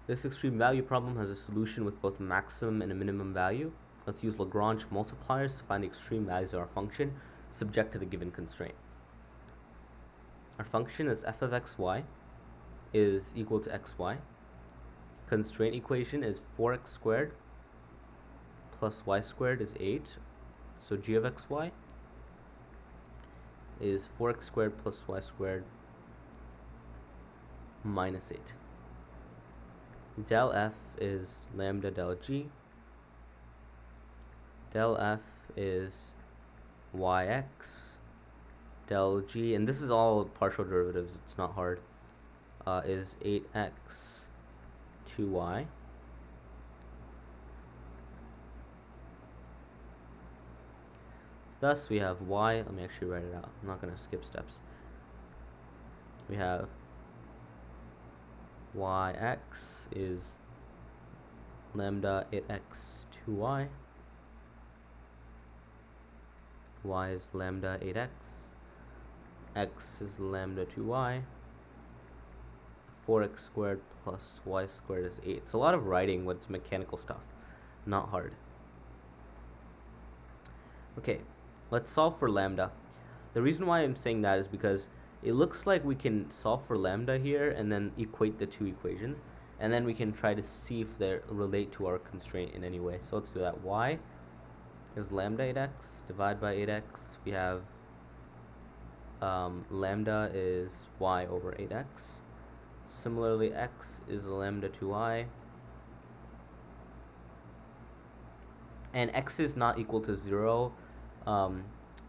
This extreme value problem has a solution with both a maximum and a minimum value. Let's use Lagrange multipliers to find the extreme values of our function subject to the given constraint. Our function is f of xy is equal to xy. Constraint equation is 4x squared plus y squared is 8. So g of xy is 4x squared plus y squared minus 8. Del f is lambda del g. Del f is yx. Del g, and this is all partial derivatives, it's not hard, is 8x 2y. Thus we have y, let me actually write it out, I'm not going to skip steps. We have yx is lambda 8x 2y. Y is lambda 8x. X is lambda 2y. 4x squared plus y squared is 8. It's a lot of writing when it's mechanical stuff, not hard. Okay, let's solve for lambda. The reason why I'm saying that is because it looks like we can solve for lambda here and then equate the two equations, and then we can try to see if they relate to our constraint in any way. So let's do that. Y is lambda 8x divided by 8x. We have lambda is y over 8x. Similarly, x is lambda 2y. And x is not equal to 0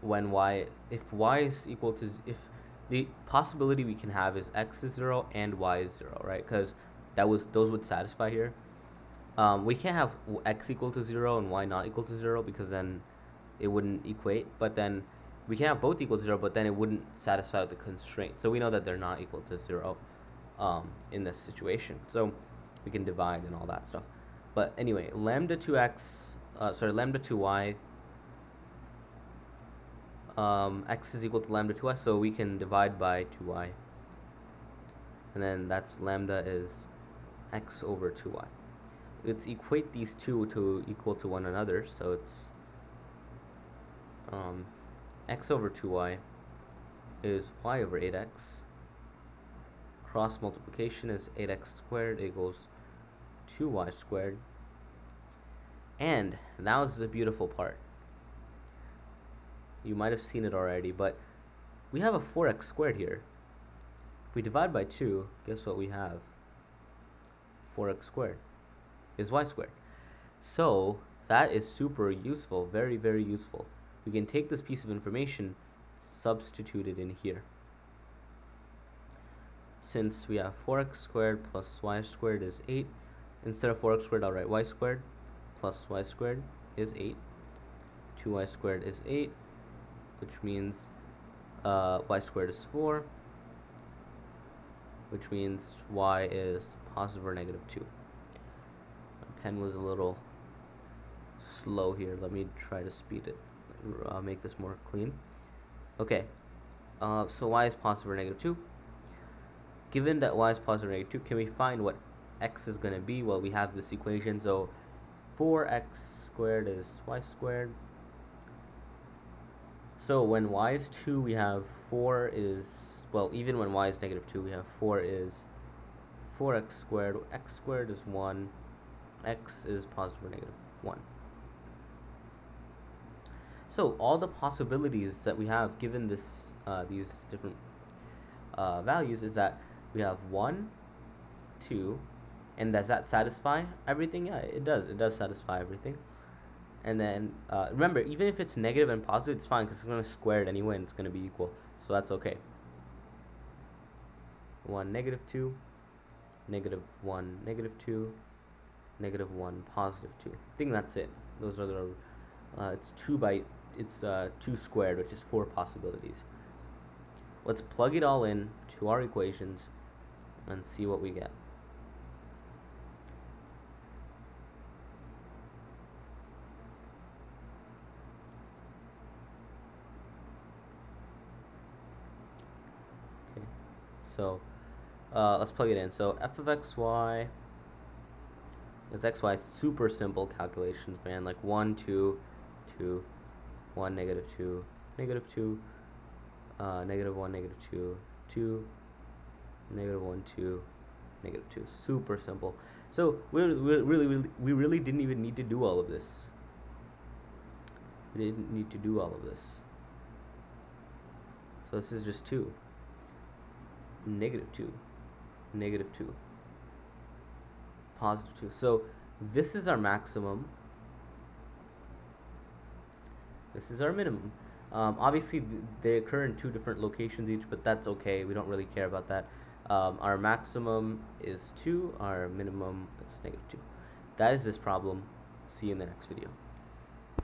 when y, if y is equal to, if the possibility we can have is x is 0 and y is 0, right? Because those would satisfy here. We can't have x equal to 0 and y not equal to 0 because then it wouldn't equate. But then we can have both equal to 0, but then it wouldn't satisfy the constraint. So we know that they're not equal to 0 in this situation. So we can divide and all that stuff. But anyway, lambda 2x, lambda 2y, x is equal to lambda 2y, so we can divide by 2y. And then that's lambda is x over 2y. Let's equate these two to equal to one another. So it's x over 2y is y over 8x. Cross multiplication is 8x squared equals 2y squared. And that was the beautiful part. You might have seen it already, but we have a 4x squared here. If we divide by 2, guess what we have? 4x squared is y squared. So that is super useful, very, very useful. We can take this piece of information, substitute it in here. Since we have 4x squared plus y squared is 8, instead of 4x squared, I'll write y squared plus y squared is 8. 2y squared is 8, which means y squared is 4, which means y is positive or negative 2. My pen was a little slow here. Let me try to speed it, make this more clean. Okay, so y is positive or negative 2. Given that y is positive or negative 2, can we find what x is going to be? Well, we have this equation, so 4x squared is y squared. So when y is 2, we have 4 is, well, even when y is negative 2, we have 4 is 4x squared. X squared is 1. X is positive or negative 1. So all the possibilities that we have given this these different values is that we have 1, 2, and does that satisfy everything? Yeah, it does. It does satisfy everything. And then remember, even if it's negative and positive, it's fine because it's going to square it anyway and it's going to be equal. So that's okay. 1, negative 2, negative 1, negative 2, negative 1, positive 2. I think that's it. Those are the, it's 2 squared, which is 4 possibilities. Let's plug it all in to our equations and see what we get. Okay, so let's plug it in. So f of xy It's xy, super simple calculations, man. Like 1, 2, 2, 1, negative 2, negative 2, negative 1, negative 2, 2, negative 1, 2, negative 2. Super simple. So we really didn't even need to do all of this. We didn't need to do all of this. So this is just 2, negative 2, negative 2, positive 2. So this is our maximum. This is our minimum. Obviously, they occur in 2 different locations each, but that's okay. We don't really care about that. Our maximum is 2. Our minimum is negative 2. That is this problem. See you in the next video.